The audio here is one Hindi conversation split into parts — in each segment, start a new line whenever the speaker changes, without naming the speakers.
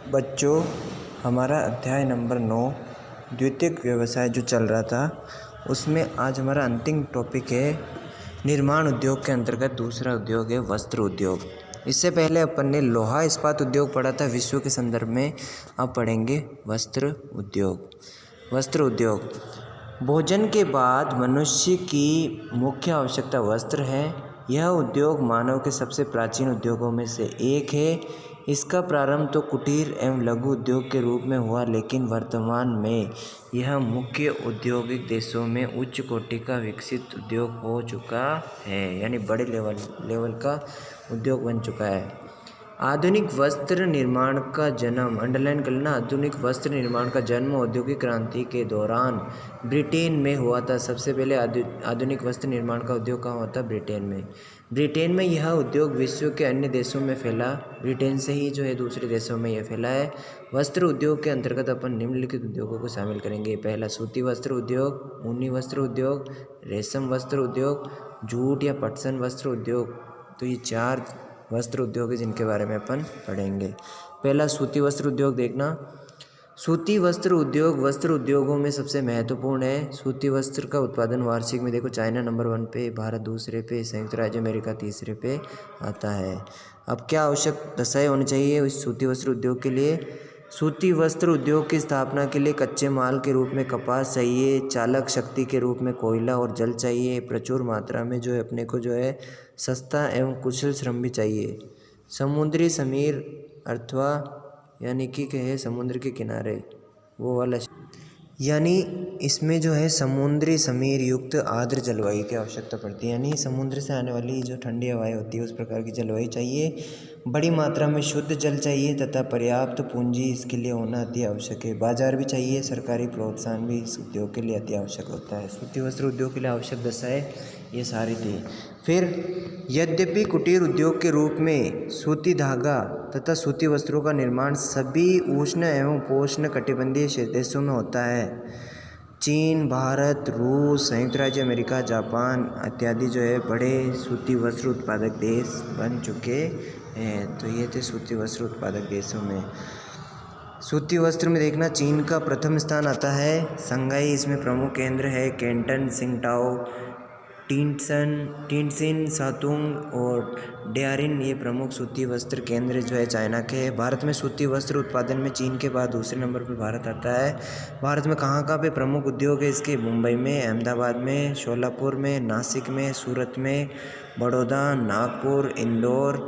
बच्चों, हमारा अध्याय नंबर 9 द्वितीयक व्यवसाय जो चल रहा था उसमें आज हमारा अंतिम टॉपिक है निर्माण उद्योग के अंतर्गत दूसरा उद्योग है वस्त्र उद्योग। इससे पहले अपन ने लोहा इस्पात उद्योग पढ़ा था विश्व के संदर्भ में। अब पढ़ेंगे वस्त्र उद्योग। वस्त्र उद्योग भोजन के बाद मनुष्य की मुख्य आवश्यकता वस्त्र है। यह उद्योग मानव के सबसे प्राचीन उद्योगों में से एक है। इसका प्रारंभ तो कुटीर एवं लघु उद्योग के रूप में हुआ, लेकिन वर्तमान में यह मुख्य औद्योगिक देशों में उच्च कोटि का विकसित उद्योग हो चुका है, यानी बड़े लेवल का उद्योग बन चुका है। आधुनिक वस्त्र निर्माण का जन्म, अंडरलाइन कर लेना, आधुनिक वस्त्र निर्माण का जन्म औद्योगिक क्रांति के दौरान ब्रिटेन में हुआ था। सबसे पहले आधुनिक वस्त्र निर्माण का उद्योग कहाँ हुआ था? ब्रिटेन में। ब्रिटेन में यह उद्योग विश्व के अन्य देशों में फैला। ब्रिटेन से ही जो है दूसरे देशों में यह फैला है। वस्त्र उद्योग के अंतर्गत अपन निम्नलिखित उद्योगों को शामिल करेंगे। पहला सूती वस्त्र उद्योग, ऊनी वस्त्र उद्योग, रेशम वस्त्र उद्योग, जूट या पटसन वस्त्र उद्योग। तो ये 4 वस्त्र उद्योग है जिनके बारे में अपन पढ़ेंगे। पहला सूती वस्त्र उद्योग देखना। सूती वस्त्र उद्योग वस्त्र उद्योगों में सबसे महत्वपूर्ण है। सूती वस्त्र का उत्पादन वार्षिक में देखो चाइना नंबर 1 पे, भारत दूसरे पे, संयुक्त राज्य अमेरिका तीसरे पे आता है। अब क्या आवश्यक दशाएं होनी चाहिए इस सूती वस्त्र उद्योग के लिए? सूती वस्त्र उद्योग की स्थापना के लिए कच्चे माल के रूप में कपास चाहिए, चालक शक्ति के रूप में कोयला और जल चाहिए, प्रचुर मात्रा में जो है अपने को जो है सस्ता एवं कुशल श्रम भी चाहिए। समुद्री समीर अथवा यानी कि कहे समुद्र के किनारे वो वाला, यानी इसमें जो है समुद्री समीर युक्त आर्द्र जलवायु की आवश्यकता पड़ती है, यानी समुद्र से आने वाली जो ठंडी हवाएं होती है उस प्रकार की जलवायु चाहिए। बड़ी मात्रा में शुद्ध जल चाहिए तथा पर्याप्त पूंजी इसके लिए होना अति आवश्यक है। बाजार भी चाहिए, सरकारी प्रोत्साहन भी इस उद्योग के लिए अति आवश्यक होता है। सूती वस्त्र उद्योग के लिए आवश्यक दशाएं ये सारी थी। फिर यद्यपि कुटीर उद्योग के रूप में सूती धागा तथा सूती वस्त्रों का निर्माण सभी उष्ण एवं पोष्ण कटिबंधीय देशों में होता है। चीन, भारत, रूस, संयुक्त राज्य अमेरिका, जापान इत्यादि जो है बड़े सूती वस्त्र उत्पादक देश बन चुके हैं। तो ये थे सूती वस्त्र उत्पादक देशों में। सूती वस्त्र में देखना चीन का प्रथम स्थान आता है। संघाई इसमें प्रमुख केंद्र है। कैंटन, सिंगटाओ, टिनसिन, शातुंग और डेयरिन ये प्रमुख सूती वस्त्र केंद्र जो है चाइना के हैं। भारत में सूती वस्त्र उत्पादन में चीन के बाद दूसरे नंबर पर भारत आता है। भारत में कहाँ पे प्रमुख उद्योग है इसके? मुंबई में, अहमदाबाद में, शोलापुर में, नासिक में, सूरत में, बड़ौदा, नागपुर, इंदौर।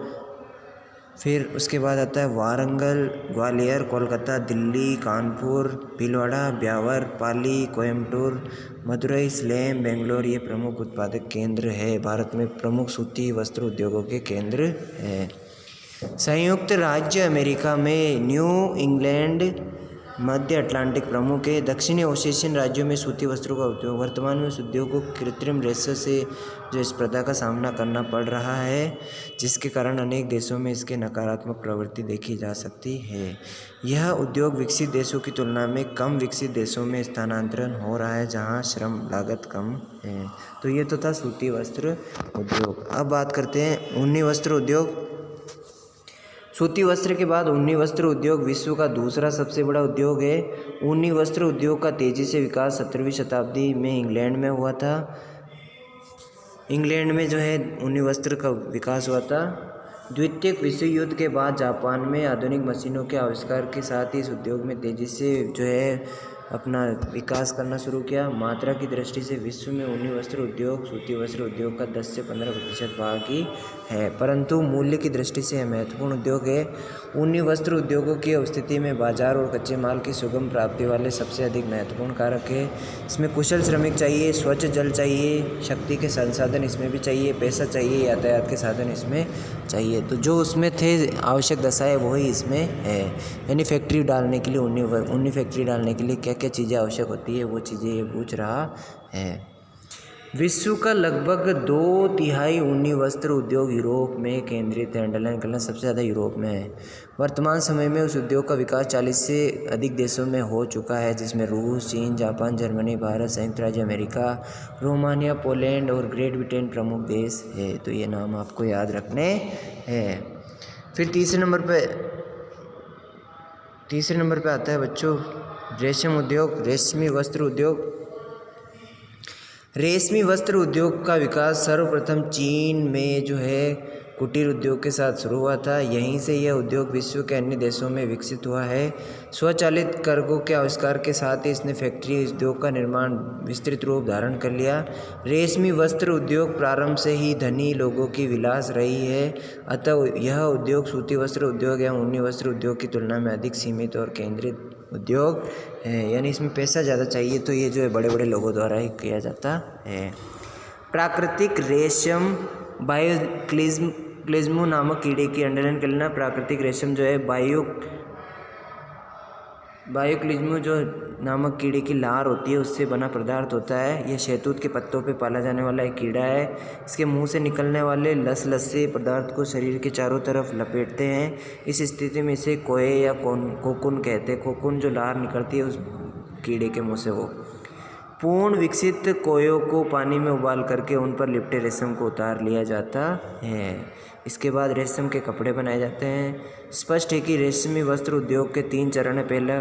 फिर उसके बाद आता है वारंगल, ग्वालियर, कोलकाता, दिल्ली, कानपुर, भीलवाड़ा, ब्यावर, पाली, कोयम्बटूर, मदुरई, सलेम, बेंगलोर ये प्रमुख उत्पादक केंद्र है। भारत में प्रमुख सूती वस्त्र उद्योगों के केंद्र हैं। संयुक्त राज्य अमेरिका में न्यू इंग्लैंड, मध्य अटलांटिक प्रमुख है। दक्षिणी ओशियन राज्यों में सूती वस्त्रों का उद्योग, वर्तमान में उस उद्योग को कृत्रिम रेशे से जो स्पर्धा का सामना करना पड़ रहा है, जिसके कारण अनेक देशों में इसके नकारात्मक प्रवृत्ति देखी जा सकती है। यह उद्योग विकसित देशों की तुलना में कम विकसित देशों में स्थानांतरण हो रहा है, जहां श्रम लागत कम है। तो ये तो था सूती वस्त्र उद्योग। अब बात करते हैं ऊनी वस्त्र उद्योग। सूती वस्त्र के बाद ऊनी वस्त्र उद्योग विश्व का दूसरा सबसे बड़ा उद्योग है। ऊनी वस्त्र उद्योग का तेजी से विकास 17वीं शताब्दी में इंग्लैंड में हुआ था। इंग्लैंड में जो है ऊनी वस्त्र का विकास हुआ था। द्वितीय विश्व युद्ध के बाद जापान में आधुनिक मशीनों के आविष्कार के साथ ही इस उद्योग में तेजी से जो है अपना विकास करना शुरू किया। मात्रा की दृष्टि से विश्व में ऊनी वस्त्र उद्योग सूती वस्त्र उद्योग का 10 से 15% भाग ही है, परंतु मूल्य की दृष्टि से यह महत्वपूर्ण उद्योग है। ऊनी वस्त्र उद्योगों की स्थिति में बाजार और कच्चे माल की सुगम प्राप्ति वाले सबसे अधिक महत्वपूर्ण कारक है। इसमें कुशल श्रमिक चाहिए, स्वच्छ जल चाहिए, शक्ति के संसाधन इसमें भी चाहिए, पैसा चाहिए, यातायात के साधन इसमें चाहिए। तो जो उसमें थे आवश्यक दशाएं वही इसमें है। यानी फैक्ट्री डालने के लिए ऊनी फैक्ट्री डालने के लिए क्या क्या चीज़ें आवश्यक होती है वो चीज़ें ये पूछ रहा है। विश्व का लगभग 2/3 ऊनी वस्त्र उद्योग यूरोप में केंद्रित है। अंडरलाइन करना, सबसे ज़्यादा यूरोप में है। वर्तमान समय में उस उद्योग का विकास 40 से अधिक देशों में हो चुका है, जिसमें रूस, चीन, जापान, जर्मनी, भारत, संयुक्त राज्य अमेरिका, रोमानिया, पोलैंड और ग्रेट ब्रिटेन प्रमुख देश है। तो ये नाम आपको याद रखने हैं। फिर तीसरे नंबर पर तीसरे नंबर पे आता है बच्चों रेशम उद्योग, रेशमी वस्त्र उद्योग। रेशमी वस्त्र उद्योग का विकास सर्वप्रथम चीन में जो है कुटीर उद्योग के साथ शुरू हुआ था। यहीं से यह उद्योग विश्व के अन्य देशों में विकसित हुआ है। स्वचालित कार्गो के आविष्कार के साथ ही इसने फैक्ट्री उद्योग का निर्माण विस्तृत रूप धारण कर लिया। रेशमी वस्त्र उद्योग प्रारंभ से ही धनी लोगों की विलास रही है, अतः यह उद्योग सूती वस्त्र उद्योग एवं ऊनी वस्त्र उद्योग की तुलना में अधिक सीमित और केंद्रित उद्योग है, यानी इसमें पैसा ज़्यादा चाहिए तो ये जो है बड़े बड़े लोगों द्वारा ही किया जाता है। प्राकृतिक रेशम बायोक्लिज्म नामक कीड़े की अंडरलाइन कर लेना। प्राकृतिक रेशम जो है बायोक्लिज्म जो नामक कीड़े की लार होती है उससे बना पदार्थ होता है। यह शहतूत के पत्तों पे पाला जाने वाला एक कीड़ा है। इसके मुंह से निकलने वाले लसलसे पदार्थ को शरीर के चारों तरफ लपेटते हैं। इस स्थिति में इसे कोए या कोकुन कहते हैं। कोकुन जो लार निकलती है उस कीड़े के मुंह से, वो पूर्ण विकसित कोयों को पानी में उबाल करके उन पर लिपटे रेशम को उतार लिया जाता है। इसके बाद रेशम के कपड़े बनाए जाते हैं। स्पष्ट है कि रेशमी वस्त्र उद्योग के 3 चरण है। पहला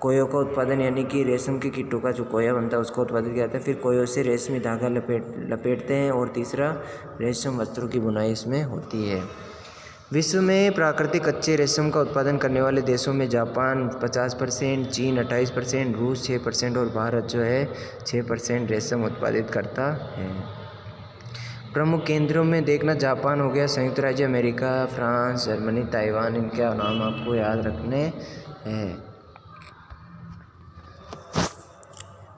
कोयों का उत्पादन, यानी कि रेशम के कीटों का जो कोया बनता है उसको उत्पादित किया जाता है। फिर कोयों से रेशमी धागा लपेटते हैं और तीसरा रेशम वस्त्रों की बुनाई इसमें होती है। विश्व में प्राकृतिक कच्चे रेशम का उत्पादन करने वाले देशों में जापान 50%, चीन 28%, रूस 6% और भारत जो है 6% रेशम उत्पादित करता है। प्रमुख केंद्रों में देखना जापान हो गया, संयुक्त राज्य अमेरिका, फ्रांस, जर्मनी, ताइवान, इनके नाम आपको याद रखने हैं।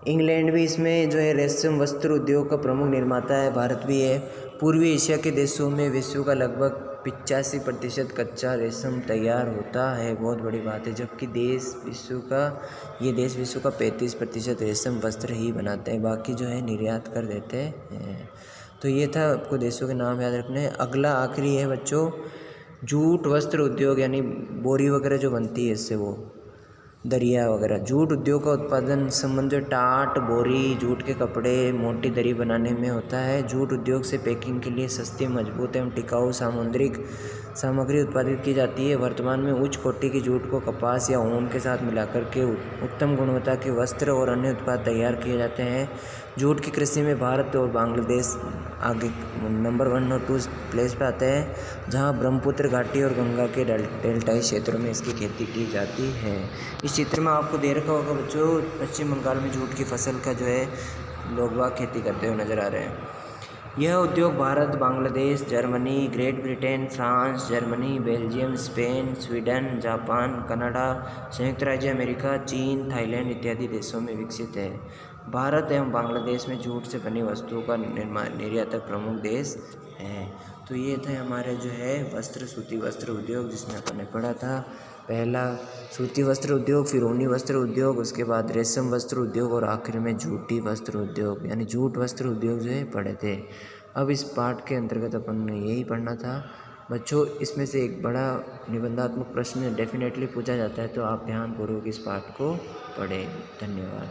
इंग्लैंड भी इसमें जो है रेशम वस्त्र उद्योग का प्रमुख निर्माता है। भारत भी है। पूर्वी एशिया के देशों में विश्व का लगभग 85% कच्चा रेशम तैयार होता है। बहुत बड़ी बात है। जबकि देश विश्व का 35% रेशम वस्त्र ही बनाते हैं, बाकी जो है निर्यात कर देते हैं। तो ये था, आपको देशों के नाम याद रखने हैं। अगला आखिरी है बच्चों जूट वस्त्र उद्योग, यानी बोरी वगैरह जो बनती है इससे, वो दरिया वगैरह। जूट उद्योग का उत्पादन संबंध टाट, बोरी, जूट के कपड़े, मोटी दरी बनाने में होता है। जूट उद्योग से पैकिंग के लिए सस्ती, मजबूत एवं टिकाऊ सामुद्रिक सामग्री उत्पादित की जाती है। वर्तमान में उच्च कोटि की जूट को कपास या ऊन के साथ मिलाकर के उत्तम गुणवत्ता के वस्त्र और अन्य उत्पाद तैयार किए जाते हैं। जूट की कृषि में भारत और बांग्लादेश आगे नंबर 1 और 2 प्लेस पे आते हैं, जहां ब्रह्मपुत्र घाटी और गंगा के डेल्टाई क्षेत्रों में इसकी खेती की जाती है। इस चित्र में आपको दे रखा होगा बच्चों, पश्चिम बंगाल में जूट की फसल का जो है लोग बाग खेती करते हुए नज़र आ रहे हैं। यह उद्योग Bharat, Bangladesh, Germany, great Britain, France, Germany, Belgium, Spain, Sweden, Japan, Canada, संयुक्त राज्य अमेरिका, चीन, थाईलैंड इत्यादि देशों में विकसित है। भारत एवं बांग्लादेश में जूट से बनी वस्तुओं का निर्यातक प्रमुख देश है। तो ये थे हमारे जो है सूती वस्त्र उद्योग, जिसमें अपन ने पढ़ा था। पहला सूती वस्त्र उद्योग, फिर ऊनी वस्त्र उद्योग, उसके बाद रेशम वस्त्र उद्योग और आखिर में जूटी वस्त्र उद्योग, यानी जूट वस्त्र उद्योग जो है पढ़े थे। अब इस पाठ के अंतर्गत अपन ने यही पढ़ना था बच्चों। इसमें से एक बड़ा निबंधात्मक प्रश्न डेफिनेटली पूछा जाता है, तो आप ध्यानपूर्वक इस पाठ को पढ़ें। धन्यवाद।